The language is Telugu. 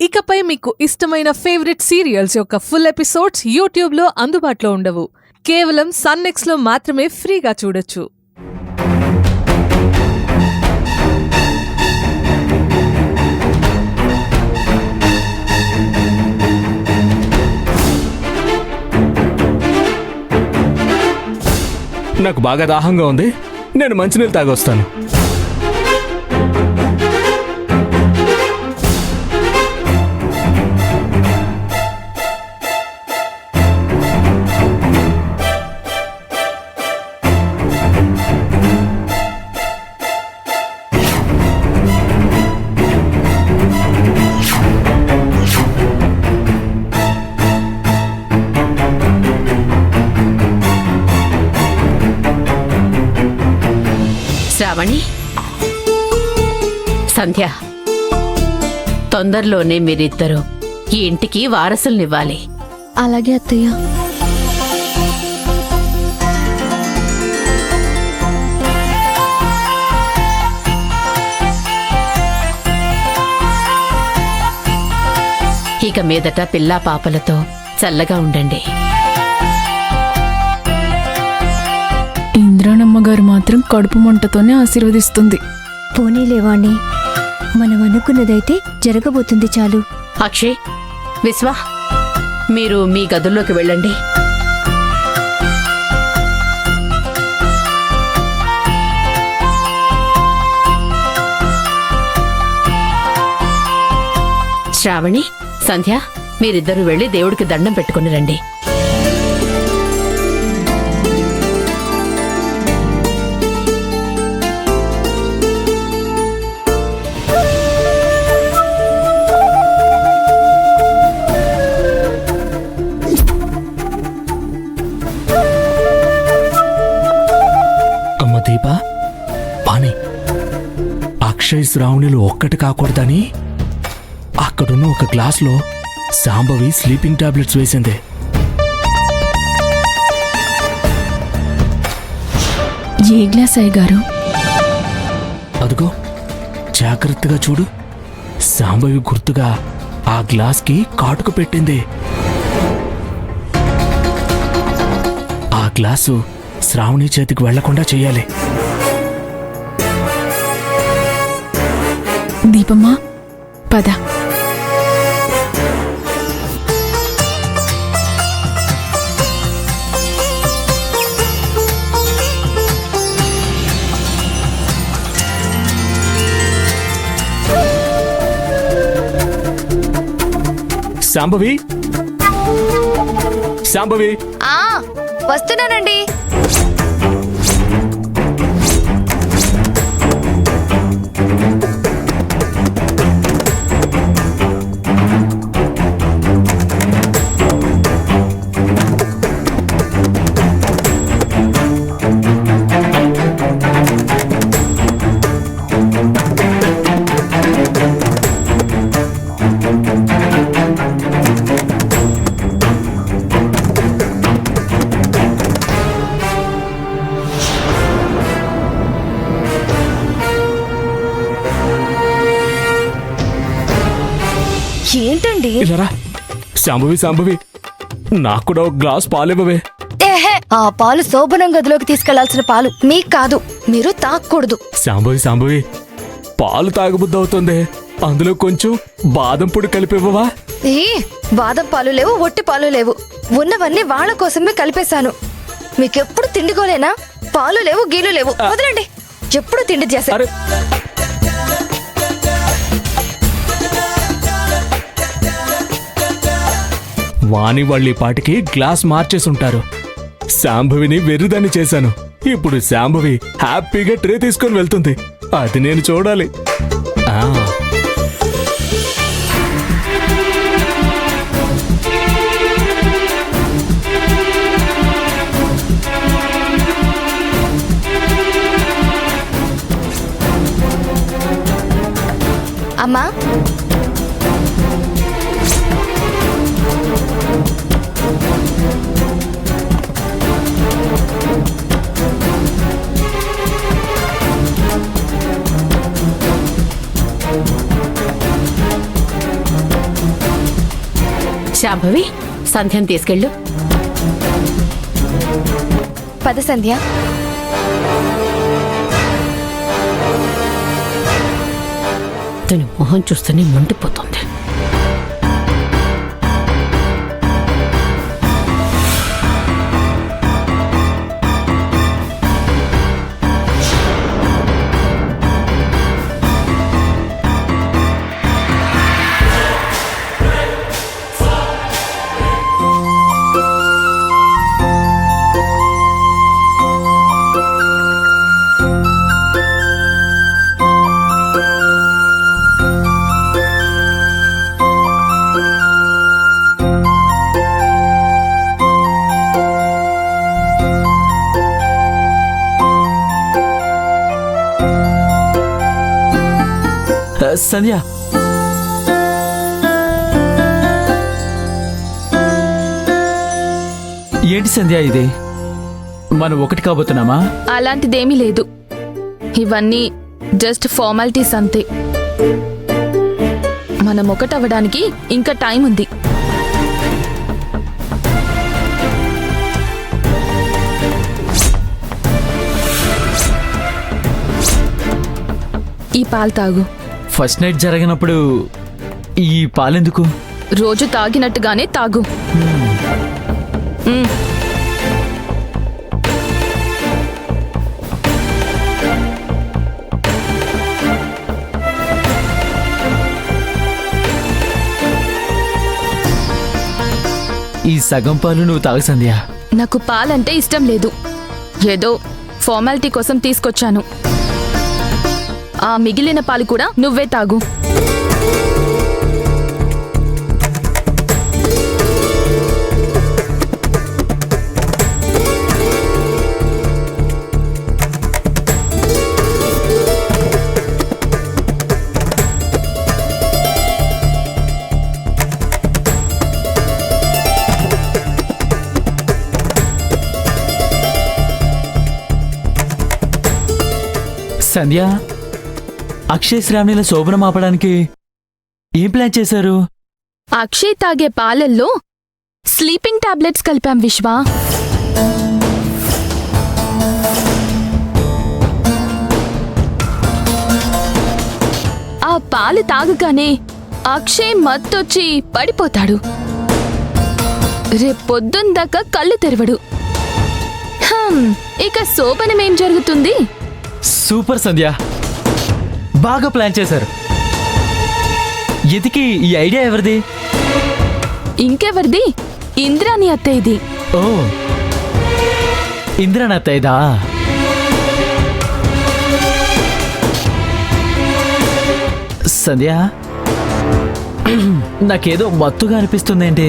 ఇకపై మీకు ఇష్టమైన ఫేవరెట్ సీరియల్స్ యొక్క ఫుల్ ఎపిసోడ్స్ యూట్యూబ్లో అందుబాటులో ఉండవు. కేవలం సన్నెక్స్లో మాత్రమే ఫ్రీగా చూడొచ్చు. నాకు బాగా దాహంగా ఉంది. నేను మంచినీళ్ళు తాగొస్తాను. శ్రావణి, సంధ్య, తొందరలోనే మీరిద్దరూ ఈ ఇంటికి వారసుల్నివ్వాలి. అలాగే అత్తయ్య. ఇక మీదట పిల్లా పాపలతో చల్లగా ఉండండి. ఇంద్రాణమ్మగారు మాత్రం కడుపు మంటతోనే ఆశీర్వదిస్తుంది. పోనీలేవాణ్ణి, మనం అనుకున్నదైతే జరగబోతుంది చాలు. అక్షయ్, విశ్వ, మీరు మీ గదుల్లోకి వెళ్ళండి. శ్రావణి, సంధ్య, మీరిద్దరూ వెళ్ళి దేవుడికి దండం పెట్టుకుని రండి. దీపా, పాని, అక్షయ్ శ్రావణిలు ఒక్కటి కాకూడదని అక్కడున్న ఒక గ్లాస్లో శాంభవి స్లీపింగ్ టాబ్లెట్స్ వేసింది. ఏ గ్లాస్ అయ్యగారు? అదుగో, జాగ్రత్తగా చూడు. శాంభవి గుర్తుగా ఆ గ్లాస్కి కాటుకు పెట్టింది. ఆ గ్లాసు శ్రావణి చేతికి వెళ్లకుండా చెయ్యాలి. దీపమ్మా, పద. శాంభవి, శాంభవి, వస్తున్నానండి. ఏంటండి? శాంభవి, శాంభవి, నాకు కూడా ఒక గ్లాస్ పాలివ్వవే. ఆ పాలు శోభనం గదిలోకి తీసుకెళ్లాల్సిన పాలు, మీకు కాదు. మీరు తాగకూడదు. శాంభవి, శాంభవి, పాలు తాగబుద్ధి అవుతుంది. అందులో కొంచెం బాదం పొడి కలిపివ్వవా? బాదం పాలు లేవు, ఒట్టి పాలు లేవు. ఉన్నవన్నీ వాళ్ళ కోసమే కలిపేశాను. మీకెప్పుడు తిండిగోలేనా? పాలు లేవు, గీలు లేవు. వదలండి. ఎప్పుడు తిండి చేశారు. వాణి వాళ్ళ పాటికి గ్లాస్ మార్చేసుంటారు. శాంభవిని వెర్రిదాన్ని చేశాను. ఇప్పుడు శాంభవి హ్యాపీగా ట్రే తీసుకొని వెళ్తుంది. అది నేను చూడాలి. అమ్మా, శాంభవి సంధ్యను తీసుకెళ్ళు. పద సంధ్య. తన మొహం చూస్తేనే మండిపోతుంది. సంధ్య, ఏంటి సంధ్య ఇది? మనం ఒకటి కాబోతున్నామా? అలాంటిదేమీ లేదు. ఇవన్నీ జస్ట్ ఫార్మాలిటీస్ అంతే. మనం ఒకటవ్వడానికి ఇంకా టైం ఉంది. ఈ పాలు తాగు. ఫస్ట్ నైట్ జరిగినప్పుడు ఈ పాలెందుకు? రోజు తాగినట్టుగానే తాగు. మ్. ఈ సగం పాలు నువ్వు తాగు సంధ్య. నాకు పాలంటే ఇష్టం లేదు. ఏదో ఫార్మాలిటీ కోసం తీసుకొచ్చాను. ఆ మిగిలిన పాలు కూడా నువ్వే తాగు. సంధ్య, అక్షయ్ శ్రావణిల శోభనం ఆపడానికి ఏం ప్లాన్ చేశారు? అక్షయ్ తాగే పాలల్లో స్లీపింగ్ టాబ్లెట్స్ కలిపాం విశ్వా. ఆ పాలు తాగగానే అక్షయ్ మత్తొచ్చి పడిపోతాడు. రేపొద్దుందాకా కళ్ళు తెరవడు. ఇక శోభనమేం జరుగుతుంది? సూపర్ సంధ్య, బాగా ప్లాన్ చేశారు. ఎదికి ఈ ఐడియా ఎవరిది? ఇంకెవరిది? ఇంద్రాని అత్తయ్యది. ఓ, ఇంద్రన్ అత్తయ్యదా? సంధ్య, నాకేదో మత్తుగా అనిపిస్తుందేంటి?